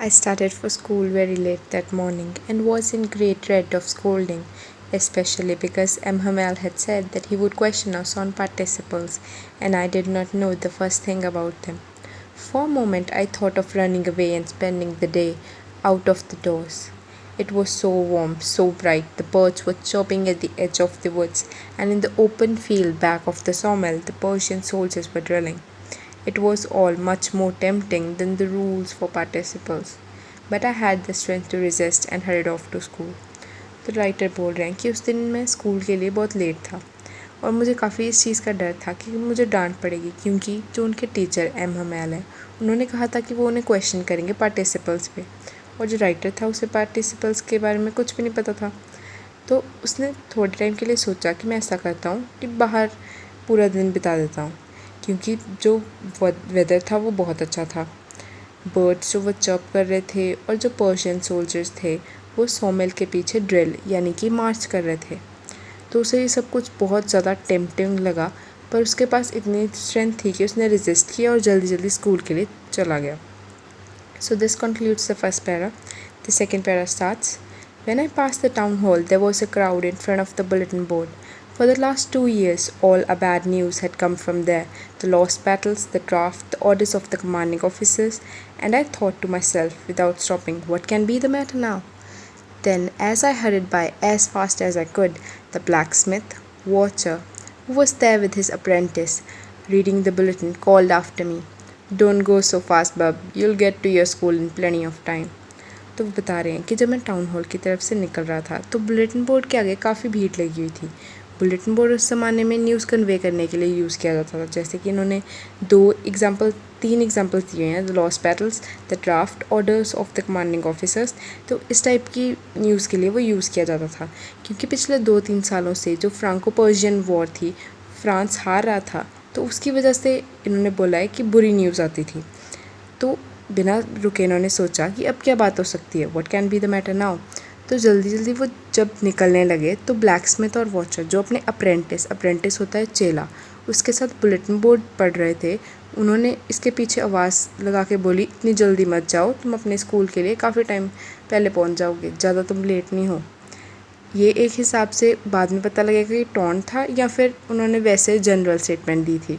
I started for school very late that morning and was in great dread of scolding, especially because M. Hamel had said that he would question us on participles, and I did not know the first thing about them. For a moment, I thought of running away and spending the day out of the doors. It was so warm, so bright, the birds were chirping at the edge of the woods, and in the open field back of the sawmill, the Persian soldiers were drilling. It was all much more tempting than the rules for participles. But I had the strength to resist and hurried off to school. तो writer बोल रहे हैं कि उस दिन मैं school के लिए बहुत लेट था और मुझे काफ़ी इस चीज़ का डर था कि मुझे डांट पड़ेगी, क्योंकि जो उनके टीचर एम हमेल हैं उन्होंने कहा था कि वो उन्हें क्वेश्चन करेंगे पार्टिसिपल्स पे, और जो राइटर था उसे पार्टिसिपल्स के बारे में कुछ भी नहीं पता था। तो उसने थोड़े टाइम के लिए सोचा कि मैं ऐसा करता हूँ कि बाहर पूरा दिन बिता देता हूँ, क्योंकि जो वेदर था वो बहुत अच्छा था। बर्ड्स जो वो चर्प कर रहे थे और जो पर्शियन सोल्जर्स थे वो सॉमिल के पीछे ड्रिल यानी कि मार्च कर रहे थे। तो उसे ये सब कुछ बहुत ज़्यादा टेम्पटिंग लगा, पर उसके पास इतनी स्ट्रेंथ थी कि उसने रेजिस्ट किया और जल्दी जल्दी स्कूल के लिए चला गया। So this concludes the first para. The second para starts. When I passed the town hall, there was a crowd in front of the bulletin board. For the last 2 years, all our bad news had come from there. The lost battles, the draft, the orders of the commanding officers, and I thought to myself, without stopping, what can be the matter now? Then, as I hurried by as fast as I could, the blacksmith, watcher, who was there with his apprentice, reading the bulletin, called after me, "Don't go so fast, bub. You'll get to your school in plenty of time." तो वो बता रहे हैं कि जब मैं town hall की तरफ से निकल रहा था तो बुलेटिन बोर्ड के आगे काफ़ी भीड़ लगी हुई थी। बुलेटिन बोर्ड उस ज़माने में न्यूज़ कन्वे करने के लिए यूज़ किया जाता था, जैसे कि इन्होंने तीन एग्जांपल्स दिए हैं, the lost battles, the draft orders of the commanding officers. तो इस टाइप की न्यूज़ के लिए वो यूज़ किया जाता था, क्योंकि पिछले 2-3 सालों से जो फ्रांको पर्शियन वॉर थी, फ्रांस हार रहा था, तो उसकी वजह से इन्होंने बोला है कि बुरी न्यूज़ आती थी। तो बिना रुके इन्होंने सोचा कि अब क्या बात हो सकती है, what can be the matter now. तो जल्दी जल्दी वो जब निकलने लगे तो ब्लैकस्मिथ और वॉचर जो अपने अप्रेंटिस होता है चेला, उसके साथ बुलेटिन बोर्ड पढ़ रहे थे, उन्होंने इसके पीछे आवाज़ लगा के बोली, इतनी जल्दी मत जाओ, तुम अपने स्कूल के लिए काफ़ी टाइम पहले पहुंच जाओगे, ज़्यादा तुम लेट नहीं हो। ये एक हिसाब से बाद में पता लगेगा कि टॉन्ट था या फिर उन्होंने वैसे जनरल स्टेटमेंट दी थी।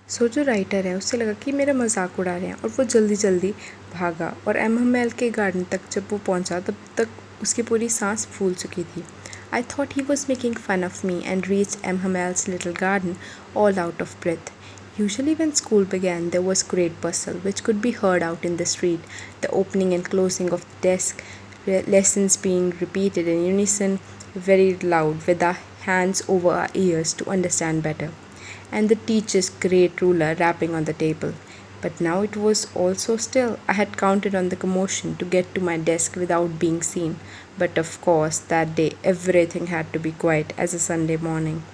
सो जो राइटर है उससे लगा कि मेरा मजाक उड़ा रहे हैं, और वो जल्दी जल्दी भागा और एम महल के गार्डन तक जब वो पहुंचा तब तक उसकी पूरी सांस फूल चुकी थी। I thought he was making fun of me and reach M Hamel's little garden all out of breath. Usually when school began, there was great bustle, which could be heard out in the street, the opening and closing of the desk, lessons being repeated in unison, very loud, with our hands over our ears to understand better, and the teacher's great ruler rapping on the table. But now it was all so still. I had counted on the commotion to get to my desk without being seen, but of course that day everything had to be quiet as a Sunday morning.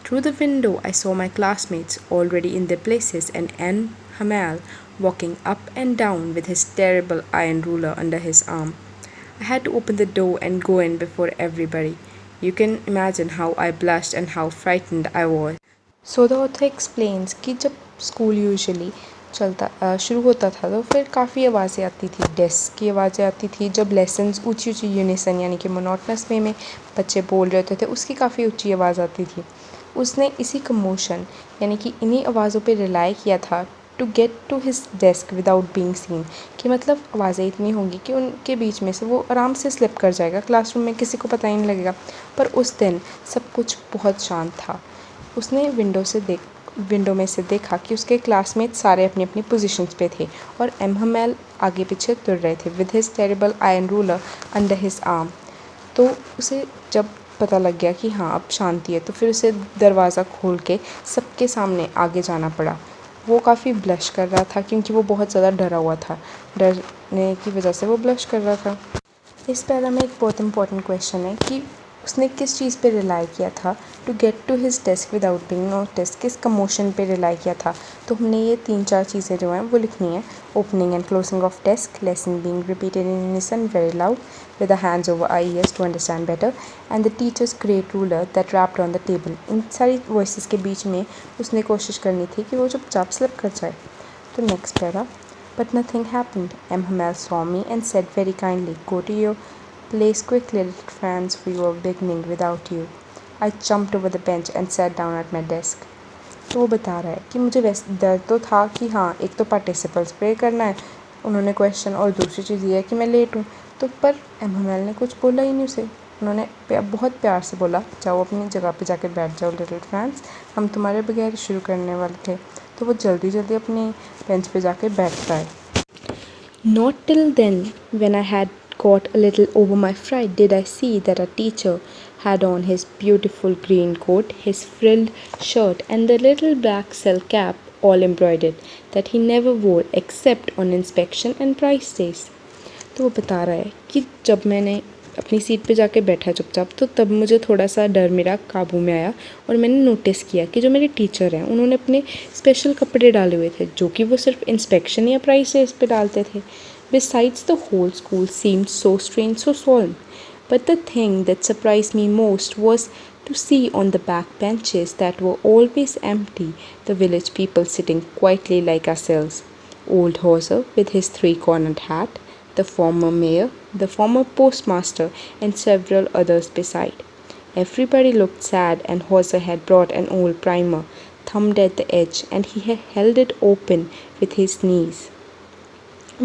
Through the window, I saw my classmates already in their places and N. Hamel walking up and down with his terrible iron ruler under his arm. I had to open the door and go in before everybody. You can imagine how I blushed and how frightened I was. So the author explains कि जब school usually शुरू होता था तो फिर काफ़ी आवाज़ें आती थी, डेस्क की आवाज़ें आती थी, जब लेसन्स ऊंची ऊंची यूनिसन यानी कि मोनोटनस वे में बच्चे बोल रहे होते थे उसकी काफ़ी ऊंची आवाज़ आती थी। उसने इसी कमोशन यानी कि इन्हीं आवाज़ों पे रिलाई किया था to get to his desk without being seen, कि मतलब आवाज़ें इतनी होंगी कि उनके बीच में से वो आराम से स्लिप कर जाएगा, क्लासरूम में किसी को पता ही नहीं लगेगा। पर उस दिन सब कुछ बहुत शांत था। उसने विंडो में से देखा कि उसके क्लासमेट सारे अपनी अपनी पोजीशंस पे थे और एम हमेल आगे पीछे तुर रहे थे with his terrible iron ruler under his arm. तो उसे जब पता लग गया कि हाँ अब शांति है, तो फिर उसे दरवाज़ा खोल के सबके सामने आगे जाना पड़ा। वो काफ़ी ब्लश कर रहा था क्योंकि वो बहुत ज़्यादा डरा हुआ था, डरने की वजह से वो ब्लश कर रहा था। इस पैरा में एक बहुत इंपॉर्टेंट क्वेश्चन है कि उसने किस चीज़ पे रिलाई किया था to get to his desk without being noticed, किस कमोशन पे रिलाई किया था। तो हमने ये 3-4 चीज़ें जो हैं वो लिखनी है, opening and closing of desk, lesson being repeated in unison very loud with the hands over our ears to understand better, and the teacher's great ruler that rapped on the table. इन सारी voices के बीच में उसने कोशिश करनी थी कि वो चुपचाप स्लिप कर जाए। तो next para, But nothing happened. Hamel saw me and said very kindly, "Go to your place quickly, little friends, for you are beginning without you." I jumped over the bench and sat down at my desk. तो वो बता रहा है कि मुझे वैसे डर तो था कि हाँ, एक तो पार्टिसिपल स्प्रे करना है उन्होंने क्वेश्चन, और दूसरी चीज़ ये है कि मैं लेट हूँ। तो पर एमएमएल ने कुछ बोला ही नहीं उसे। उन्होंने बहुत प्यार से बोला, जाओ अपनी जगह पे जाके बैठ जाओ लिटिल फ्रेंड्स, हम तुम्हारे बगैर शुरू करने वाले थे। तो वो जल्दी जल्दी अपनी बेंच पे जाके बैठता है। Not till then, when I had got a little over my fright, did I see that our teacher had on his beautiful green coat, his frilled shirt, and the little black silk cap, all embroidered, that he never wore except on inspection and prize days. तो वो बता रहा है कि जब मैंने अपनी seat पे जाके बैठा चुपचाप, तो तब मुझे थोड़ा सा डर मेरा काबू में आया और मैंने नोटिस किया कि जो मेरे टीचर हैं उन्होंने अपने स्पेशल कपड़े डाले हुए थे जो कि वो सिर्फ इंस्पेक्शन या प्राइस डेज पे डालते थे. Besides, the whole school seemed so strange, so solemn. But the thing that surprised me most was to see on the back benches that were always empty the village people sitting quietly like ourselves. Old Hauser with his three-cornered hat, the former mayor, the former postmaster, and several others beside. Everybody looked sad, and Hauser had brought an old primer, thumbed at the edge, and he had held it open with his knees,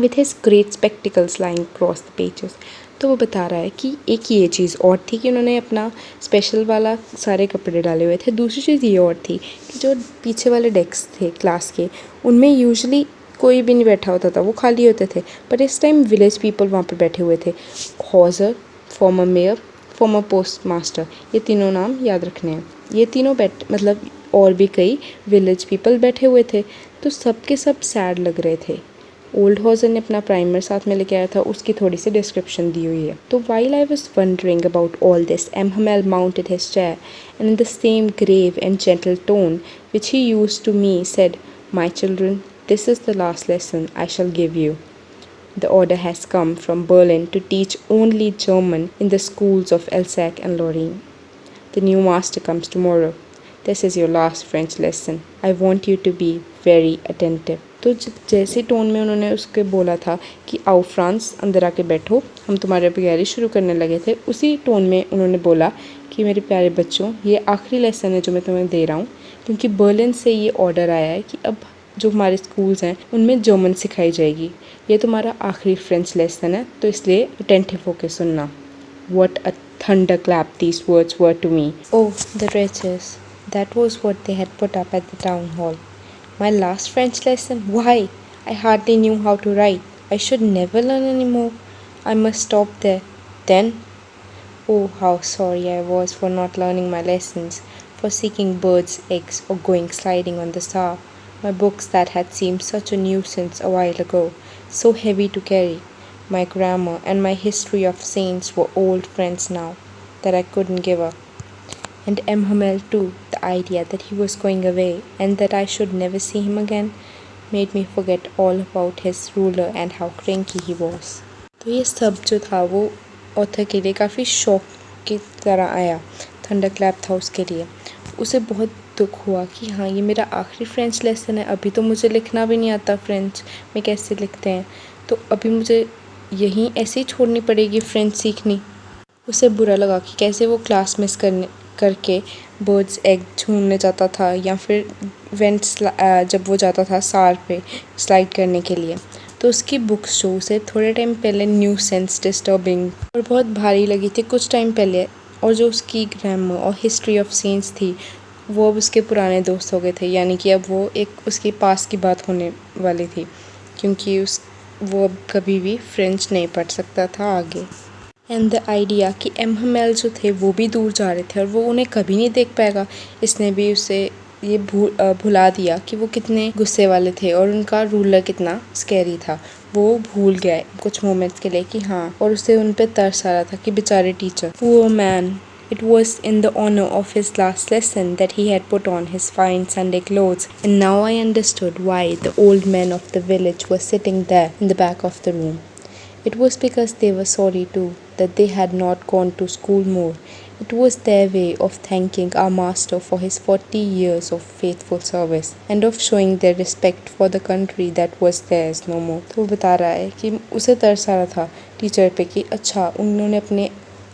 with his great spectacles lying across the pages. तो वो बता रहा है कि एक ये चीज़ और थी कि उन्होंने अपना स्पेशल वाला सारे कपड़े डाले हुए थे. दूसरी चीज़ ये और थी कि जो पीछे वाले डेस्क थे क्लास के, उनमें यूजुअली कोई भी नहीं बैठा होता था, वो खाली होते थे. पर इस टाइम विलेज पीपल वहाँ पर बैठे हुए थे. Hauser, former mayor, former post master, ये तीनों नाम याद रखने हैं. ये तीनों मतलब और भी कई विलेज पीपल बैठे हुए थे. तो सब के सब सैड लग रहे थे. ओल्ड हॉजर ने अपना प्राइमर साथ में लेके आया था, उसकी थोड़ी सी डिस्क्रिप्शन दी हुई है. तो while I was wondering about all this, M Hamel mounted his chair and in the same grave and gentle tone which he used to me said, "My children, this is the last lesson I shall give you. The order has come from Berlin to teach only German in the schools of Alsace and Lorraine. The new master comes tomorrow. This is your last French lesson. I want you to be very attentive." तो जैसे tone में उन्होंने उसके बोला था कि आओ France अंदर आके बैठो, हम तुम्हारे तैयारी शुरू करने लगे थे, उसी टोन में उन्होंने बोला कि मेरे प्यारे बच्चों, ये आखिरी लेसन है जो मैं तुम्हें दे रहा हूँ, क्योंकि बर्लिन से ये ऑर्डर आया है कि अब जो हमारे स्कूल्स हैं उनमें जर्मन सिखाई जाएगी. ये तुम्हारा आखिरी फ्रेंच लेसन है, तो इसलिए अटेंटिव होकर सुनना. What a thunderclap these words were to me. Oh, the wretches. That was what they had put up at the town hall. My last French lesson? Why? I hardly knew how to write. I should never learn any more. I must stop there. Then? Oh, how sorry I was for not learning my lessons, for seeking birds' eggs or going sliding on the Saar. My books that had seemed such a nuisance a while ago, so heavy to carry. My grammar and my history of saints were old friends now, that I couldn't give up. And Emhamel too, the idea that he was going away and that I should never see him again, made me forget all about his ruler and how cranky he was. तो ये सब जो था वो author के लिए काफ़ी shock की तरह आया. थंडरक्लैप था उसके लिए. उसे बहुत दुख हुआ कि हाँ, ये मेरा आखिरी फ्रेंच लेसन है. अभी तो मुझे लिखना भी नहीं आता फ्रेंच में, कैसे लिखते हैं, तो अभी मुझे यहीं ऐसे ही छोड़नी पड़ेगी फ्रेंच सीखनी. उसे बुरा लगा कि कैसे वो क्लास मिस करके बर्ड्स एग ढूंढने जाता था, या फिर जब वो जाता था सार पे स्लाइड करने के लिए, तो उसकी बुक्स जो उसे थोड़े टाइम पहले न्यू सेंस डिस्टर्बिंग और बहुत भारी लगी थी कुछ टाइम पहले, और जो उसकी ग्रामर और हिस्ट्री ऑफ सेंस थी, वो अब उसके पुराने दोस्त हो गए थे. यानी कि अब वो एक उसकी पास की बात होने वाली थी, क्योंकि वो अब कभी भी फ्रेंच नहीं पढ़ सकता था आगे. एंड द आइडिया कि एमहमेल जो थे वो भी दूर जा रहे थे और वो उन्हें कभी नहीं देख पाएगा, इसने भी उसे ये भुला दिया कि वो कितने गुस्से वाले थे और उनका रूलर कितना स्कैरी था. वो भूल गया कुछ मोमेंट्स के लिए कि हाँ, और उसे उन पे तरस आ रहा था कि बेचारे teacher. Poor man. It was in the honor of his last lesson that he had put on his fine Sunday clothes, and now I understood why the old men of the village were sitting there in the back of the room. It was because they were sorry too. that they had not gone to school more. It was their way of thanking our master for his 40 years of faithful service and of showing their respect for the country that was theirs no more. तो वो बता रहा है कि उसे तरस आ रहा था टीचर पे कि अच्छा उन्होंने अपने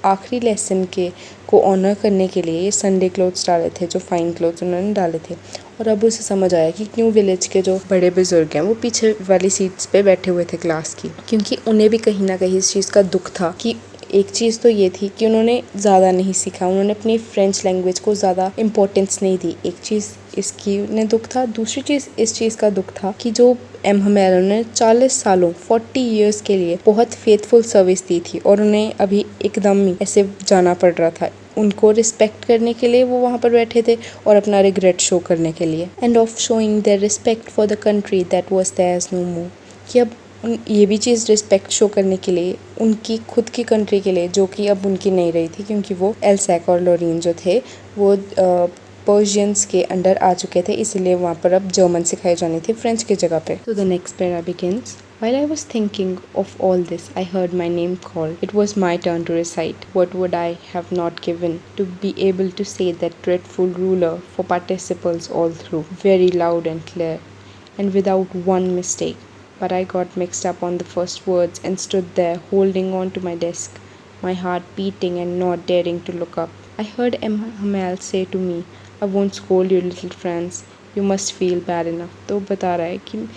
आखिरी लेसन के को ऑनर करने के लिए ये संडे क्लोथ्स डाले थे, जो फाइन क्लोथ्स उन्होंने डाले थे। और अब उसे समझ आया कि क्यों विलेज के जो बड़े बुजुर्ग हैं वो पीछे वाली सीट्स पे बैठे हुए थे क्लास की, क्योंकि उन्हें भी कहीं ना कहीं इस चीज़ का दुख था कि एक चीज़ तो ये थी कि उन्होंने ज़्यादा नहीं सीखा, उन्होंने अपनी फ्रेंच लैंग्वेज को ज़्यादा इम्पोर्टेंस नहीं दी। एक चीज़ इसकी उन्हें दुख था, दूसरी चीज़ इस चीज़ का दुख था कि जो एम हमेल ने 40 सालों 40 इयर्स के लिए बहुत फेथफुल सर्विस दी थी और उन्हें अभी एकदम ही ऐसे जाना पड़ रहा था। उनको रिस्पेक्ट करने के लिए वो वहाँ पर बैठे थे और अपना रिग्रेट शो करने के लिए, and of showing their respect for the country that was theirs no more, कि अब ये भी चीज़ रिस्पेक्ट शो करने के लिए उनकी खुद की कंट्री के लिए, जो कि अब उनकी नहीं रही थी क्योंकि वो एल्सैक और लोरीन जो थे वो पर्शियंस के अंडर आ चुके थे, इसलिए वहाँ पर अब जर्मन सिखाई जानी थी फ्रेंच की जगह पे। तो the next para begins. While I was thinking of all this, I heard my name called. It was my turn to recite. What would I have not given to be able to say that dreadful ruler for participles all through, very loud and clear, and without one mistake. But I got mixed up on the first words and stood there holding on to my desk, my heart beating and not daring to look up. I heard Emma Hamel say to me, I won't scold you little friends. You must feel bad enough. तो बता रहा है कि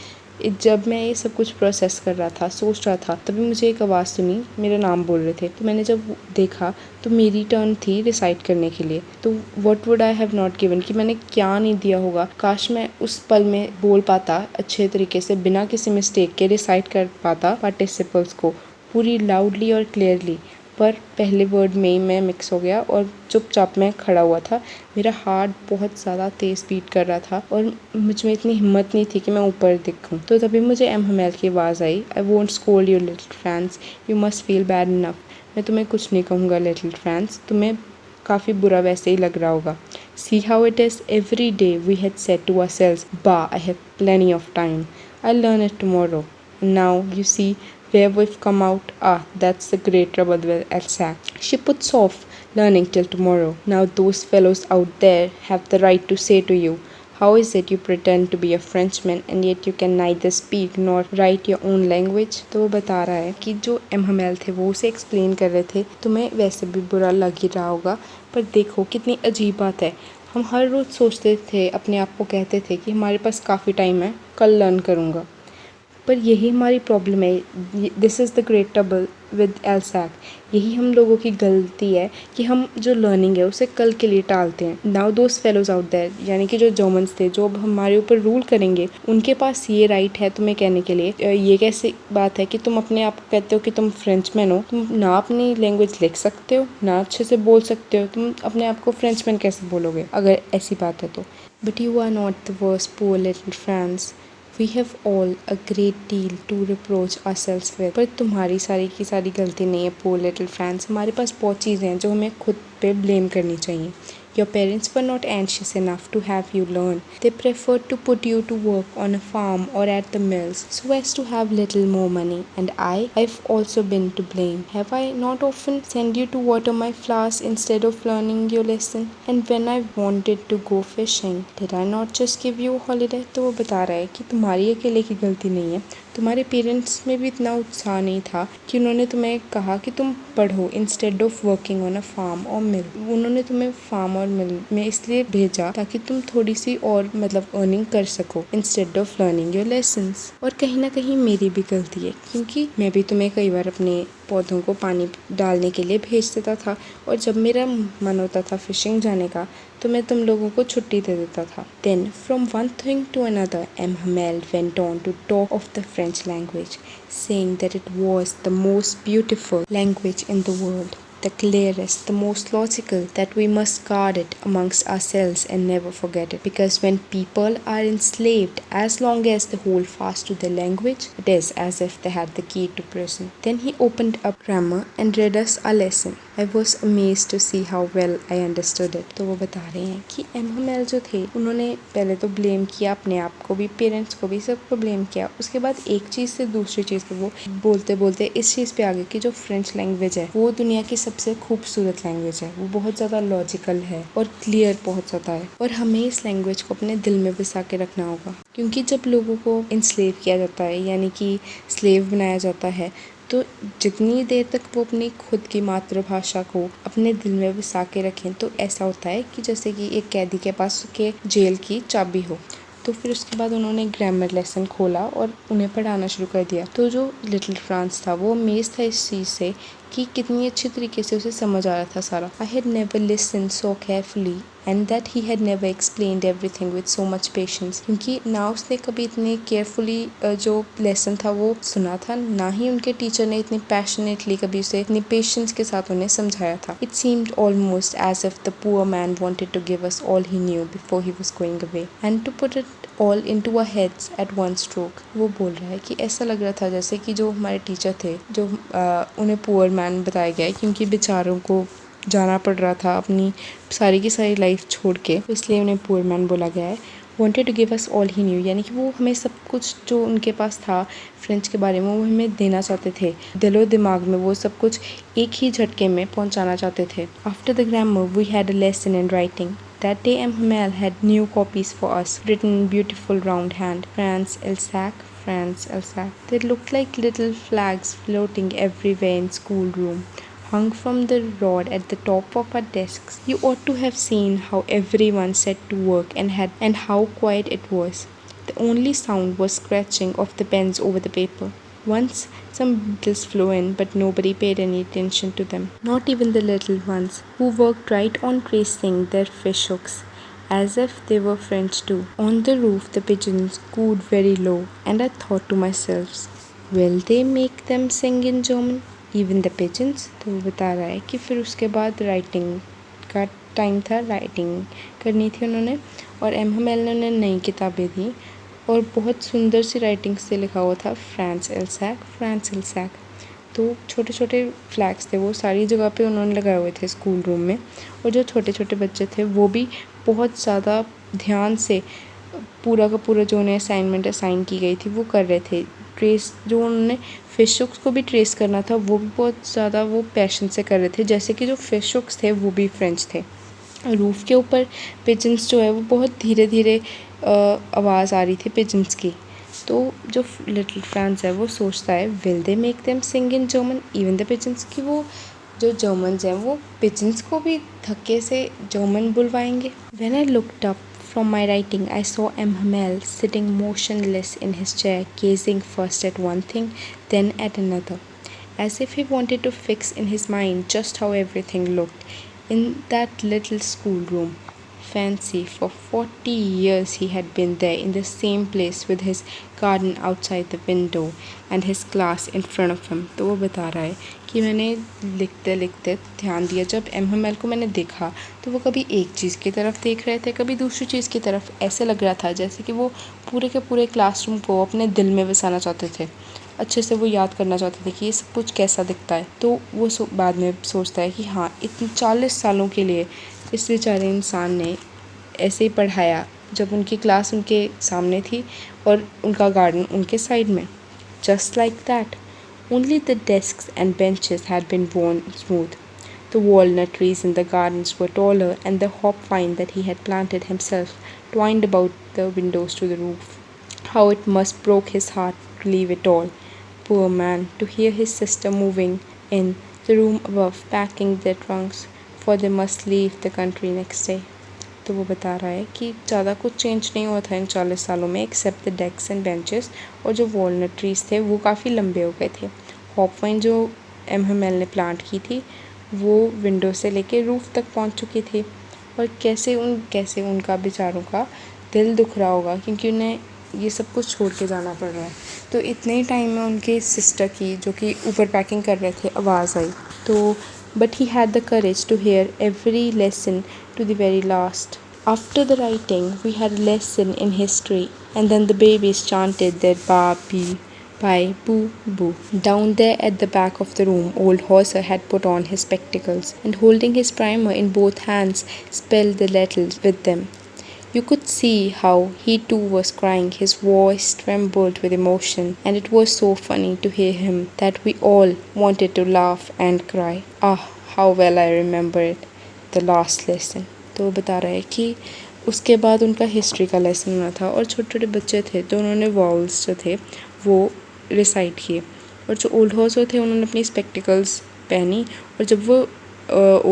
जब मैं ये सब कुछ प्रोसेस कर रहा था, सोच रहा था, तभी मुझे एक आवाज़ सुनी, मेरा नाम बोल रहे थे। तो मैंने जब देखा तो मेरी टर्न थी रिसाइट करने के लिए। तो what would I have not given, कि मैंने क्या नहीं दिया होगा, काश मैं उस पल में बोल पाता अच्छे तरीके से बिना किसी मिस्टेक के रिसाइट कर पाता पार्टिसिपल्स को पूरी लाउडली और क्लियरली। पर पहले वर्ड में ही मैं मिक्स हो गया और चुपचाप मैं खड़ा हुआ था। मेरा हार्ट बहुत ज़्यादा तेज़ बीट कर रहा था और मुझ में इतनी हिम्मत नहीं थी कि मैं ऊपर दिखूं। तो तभी मुझे एम हमेल की आवाज़ आई, I won't scold you little friends, you must feel bad enough. मैं तुम्हें कुछ नहीं कहूँगा लिटिल फ्रेंड्स, तुम्हें काफ़ी बुरा वैसे ही लग रहा होगा। See how it is every day we had said to ourselves, बा I have plenty of time, I learn it tomorrow. Now you see where we've come out. Ah, that's the great trouble with Elsa. She puts off learning till tomorrow. Now those fellows out there have the right to say to you, how is it you pretend to be a Frenchman and yet you can neither speak nor write your own language? तो वो बता रहा है कि जो M humble थे वो उसे एक्सप्लेन कर रहे थे, तुम्हें वैसे भी बुरा लग ही रहा होगा, पर देखो कितनी अजीब बात है। हम हर रोज़ सोचते थे, अपने आप को कहते थे कि हमारे पास काफ़ी टाइम है, कल लर्न करूँगा, पर यही हमारी प्रॉब्लम है। This is the great trouble with Alsace. यही हम लोगों की गलती है कि हम जो लर्निंग है उसे कल के लिए टालते हैं। Now those fellows out there, यानी कि जो जर्मन्स थे जो अब हमारे ऊपर रूल करेंगे, उनके पास ये राइट है तुम्हें कहने के लिए। ये कैसी बात है कि तुम अपने आप को कहते हो कि तुम फ्रेंचमैन हो, तुम ना अपनी लैंग्वेज लिख सकते हो ना अच्छे से बोल सकते हो, तुम अपने आप को फ्रेंचमैन कैसे बोलोगे अगर ऐसी बात है तो। But you are not the worst poor little France, We have all a great deal to reproach ourselves with. पर तुम्हारी सारी की सारी गलती नहीं है poor little France, हमारे पास बहुत चीज़ें हैं जो हमें खुद पे ब्लेम करनी चाहिए। Your parents were not anxious enough to have you learn. They preferred to put you to work on a farm or at the mills so as to have little more money. And I've also been to blame. Have I not often sent you to water my flowers instead of learning your lesson? And when I wanted to go fishing, did I not just give you a holiday? तो वो बता रहा है कि तुम्हारी अकेले की गलती नहीं है, तुम्हारे पेरेंट्स में भी इतना उत्साह नहीं था कि उन्होंने तुम्हें कहा कि तुम पढ़ो instead of working on a farm और मिल। उन्होंने तुम्हें फार्म और मिल में इसलिए भेजा ताकि तुम थोड़ी सी और मतलब अर्निंग कर सको instead of learning your lessons. और कहीं ना कहीं मेरी भी गलती है क्योंकि मैं भी तुम्हें कई बार अपने पौधों को पानी डालने के लिए भेज देता था और जब मेरा मन होता था फिशिंग जाने का तो मैं तुम लोगों को छुट्टी दे देता था। Then from one thing to another, M. Hamel went on to talk of the French language, saying that it was the most beautiful language in the world, the clearest, the most logical, that we must guard it amongst ourselves and never forget it. Because when people are enslaved, as long as they hold fast to their language, it is as if they had the key to prison. Then he opened up grammar and read us a lesson. I was amazed to see how well I understood it. तो वो बता रहे हैं कि एमहमेल जो थे उन्होंने पहले तो ब्लेम किया अपने आप को भी, पेरेंट्स को भी, सबको ब्लेम किया। उसके बाद एक चीज़ से दूसरी चीज़ पे वो बोलते बोलते इस चीज़ पे आ गए कि जो फ्रेंच लैंग्वेज है वो दुनिया की सबसे खूबसूरत लैंग्वेज है। वो बहुत ज़्यादा लॉजिकल है और क्लियर बहुत ज़्यादा है, और हमें इस लैंग्वेज को अपने दिल में बसा के रखना होगा। क्योंकि जब लोगों को इंस्लेव किया जाता है, यानी कि स्लेव बनाया जाता है, तो जितनी देर तक वो अपनी खुद की मातृभाषा को अपने दिल में बसा के रखें, तो ऐसा होता है कि जैसे कि एक कैदी के पास के जेल की चाबी हो। तो फिर उसके बाद उन्होंने ग्रामर लेसन खोला और उन्हें पढ़ाना शुरू कर दिया। तो जो लिटिल फ्रांस था वो अमेज़ था इस चीज़ से कि कितनी अच्छी तरीके से उसे समझ आ रहा था सारा। I had never listen so carefully and that he had never explained everything with so much patience. क्योंकि ना उसने कभी इतने केयरफुली जो लेसन था वो सुना था, ना ही उनके टीचर ने इतनी पैशनेटली कभी उसे इतनी पेशेंस के साथ उन्हें समझाया था। It seemed almost as if the poor man wanted to give us all he knew before he was going away and to put it all into our heads at one stroke. वो बोल रहा है कि ऐसा लग रहा था जैसे कि जो हमारे टीचर थे, जो उन्हें पुअर मैन बताया गया है क्योंकि बेचारों को जाना पड़ रहा था अपनी सारी की सारी लाइफ छोड़ के, इसलिए उन्हें पुअर मैन बोला गया है। Wanted to give us all he knew, यानी कि वो हमें सब कुछ जो उनके पास था फ्रेंच के बारे में वो हमें देना चाहते थे। दिलो दिमाग में वो सब कुछ एक ही झटके में पहुंचाना चाहते थे। After the grammar we had a lesson in writing. That day Hamel had new copies for us, written in beautiful round hand. France Elsac, France Elsac. They looked like little flags floating everywhere in schoolroom, hung from the rod at the top of our desks. You ought to have seen how everyone set to work and how quiet it was. The only sound was scratching of the pens over the paper. Once some beetles flew in, but nobody paid any attention to them, not even the little ones, who worked right on tracing their fish hooks, as if they were French too. On the roof the pigeons cooed very low, and I thought to myself, will they make them sing in German? Even the pigeons? तो वो बता रहा है कि फिर उसके बाद writing का टाइम था, राइटिंग करनी थी उन्होंने, और एमहमेल ने उन्हें नई किताबें दी और बहुत सुंदर सी राइटिंग से लिखा हुआ था फ्रांस एल्सैक, फ्रांस एल्सैक। तो छोटे छोटे फ्लैग्स थे वो सारी जगह पे उन्होंने लगाए हुए थे स्कूल रूम में, और जो छोटे छोटे बच्चे थे वो भी बहुत ज़्यादा ध्यान से पूरा का पूरा जो उन्हें असाइनमेंट असाइन की गई थी वो कर रहे थे। ट्रेस जो उन्होंने फिश हुक्स को भी ट्रेस करना था वो भी बहुत ज़्यादा वो पैशन से कर रहे थे, जैसे कि जो फिश हुक्स थे वो भी फ्रेंच थे। रूफ़ के ऊपर पिजन्स जो है वो बहुत धीरे धीरे आवाज़ आ रही थी पिजन्स की। तो जो लिटिल फ्रांस है वो सोचता है, will they make them sing in German even the pigeons, कि वो जो जर्मन्स हैं वो पिजन्स को भी धक्के से जर्मन बुलवाएंगे। When I looked up from my writing, I saw M. Hamel sitting motionless in his chair, gazing first at one thing, then at another, as if he wanted to fix in his mind just how everything looked in that little schoolroom. Fancy, for 40 years he had been there in the same place with his garden outside the window and his class in front of him. तो वो बता रहा है कि मैंने लिखते लिखते ध्यान दिया, जब एमहमेल को मैंने देखा तो वो कभी एक चीज़ की तरफ देख रहे थे, कभी दूसरी चीज़ की तरफ। ऐसे लग रहा था जैसे कि वो पूरे के पूरे क्लासरूम को अपने दिल में बसाना चाहते थे, अच्छे से वो याद करना चाहते थे कि ये सब कुछ कैसा दिखता है। तो वो बाद में सोचता है कि हाँ, इतने 40 सालों के लिए इस बेचारे इंसान ने ऐसे ही पढ़ाया जब उनकी क्लास उनके सामने थी और उनका गार्डन उनके साइड में। Just like that. Only the desks and benches had been worn smooth. The walnut trees in the gardens were taller, and the hop vine that he had planted himself twined about the windows to the roof. How it must broke his heart to leave it all. Poor man, to hear his sister moving in the room above, packing their trunks, for they must leave the country next day. तो वो बता रहा है कि ज़्यादा कुछ change नहीं हुआ था इन 40 सालों में, except the desk and benches, और जो वॉलनट ट्रीज़ थे वो काफ़ी लंबे हो गए थे। हॉपवाइन जो एमहमेल ने प्लांट की थी वो विंडो से लेके रूफ़ तक पहुंच चुकी थी, और कैसे उनका बेचारों का दिल दुख रहा होगा क्योंकि उन्हें ये सब कुछ छोड़ के जाना पड़ रहा है। तो इतने ही टाइम में उनके सिस्टर की, जो कि ऊपर पैकिंग कर रहे थे, आवाज़ आई। तो but he had the courage to hear every lesson to the very last. After the writing, we had a lesson in history, and then the babies chanted their Babi, Bye, boo, boo. Down there at the back of the room, old Horser had put on his spectacles and, holding his primer in both hands, spelled the letters with them. You could see how he too was crying. His voice trembled with emotion, and it was so funny to hear him that we all wanted to laugh and cry. Ah, how well I remember it. The last lesson. तो बता रहा है कि उसके बाद उनका history का lesson होना था और छोटे छोटे बच्चे थे तो उन्होंने वॉवल्स जो थे वो रिसाइट किए और जो ओल्ड हाउसर थे उन्होंने अपनी स्पेक्टिकल्स पहनी और जब वो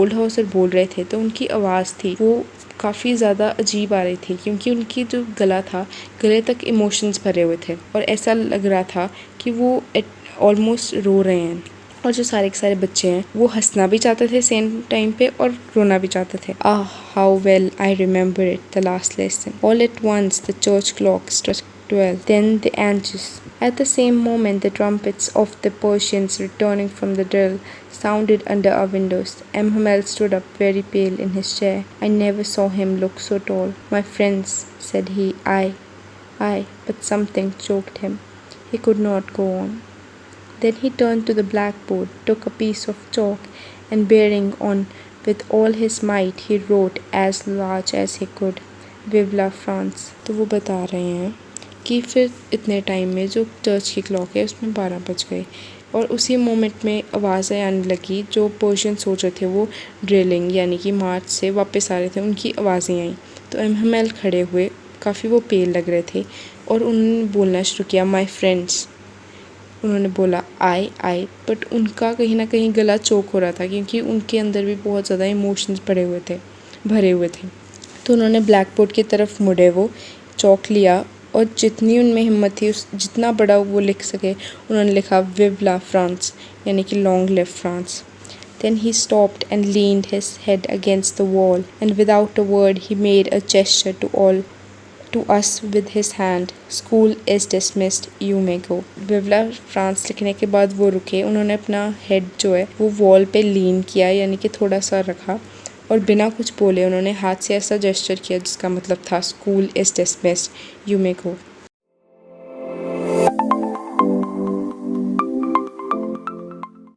ओल्ड हाउसर बोल रहे थे तो उनकी आवाज़ थी वो काफ़ी ज़्यादा अजीब आ रही थी क्योंकि उनकी जो गला था गले तक इमोशंस भरे हुए थे और ऐसा लग रहा था कि वो ऑलमोस्ट रो रहे हैं और जो सारे के सारे बच्चे हैं वो हंसना भी चाहते थे सेम टाइम पे और रोना भी चाहते थे how well I remember it the last lesson all at once the church clock struck 12 then the angels. At the same moment the trumpets of the Persians returning from the drill sounded under our windows. M. Hamel stood up very pale in his chair. I never saw him look so tall. My friends, said he, I, but something choked him. He could not go on. Then he turned to the blackboard, took a piece of chalk, and bearing on with all his might, he wrote as large as he could, Vive la France. तो वो बता रहे हैं कि फिर इतने time में जो चर्च की क्लॉक है उसमें 12 बज गए और उसी मोमेंट में आवाज़ें आने लगी जो पर्शियन सोच रहे थे वो ड्रिलिंग यानी कि मार्च से वापस आ रहे थे उनकी आवाज़ें आई तो एमएमएल खड़े हुए काफ़ी वो पेल लग रहे थे और उन्होंने बोलना शुरू किया माय फ्रेंड्स उन्होंने बोला आई बट उनका कहीं ना कहीं गला चोक हो रहा था क्योंकि उनके अंदर भी बहुत ज़्यादा इमोशंस भरे हुए थे तो उन्होंने ब्लैक बोर्ड की तरफ मुड़े वो चौक लिया और जितनी उनमें हिम्मत थी उस जितना बड़ा वो लिख सके उन्होंने लिखा विव ला फ्रांस यानी कि long live France Then he stopped and leaned his head against the wall, and without a word he made a gesture to us with his hand. School is dismissed. You may go. Vive la France लिखने के बाद वो रुके उन्होंने अपना head जो है वो वॉल पे लीन किया यानी कि थोड़ा सा रखा और बिना कुछ बोले उन्होंने हाथ से ऐसा जेस्चर किया जिसका मतलब था school is dismissed you may go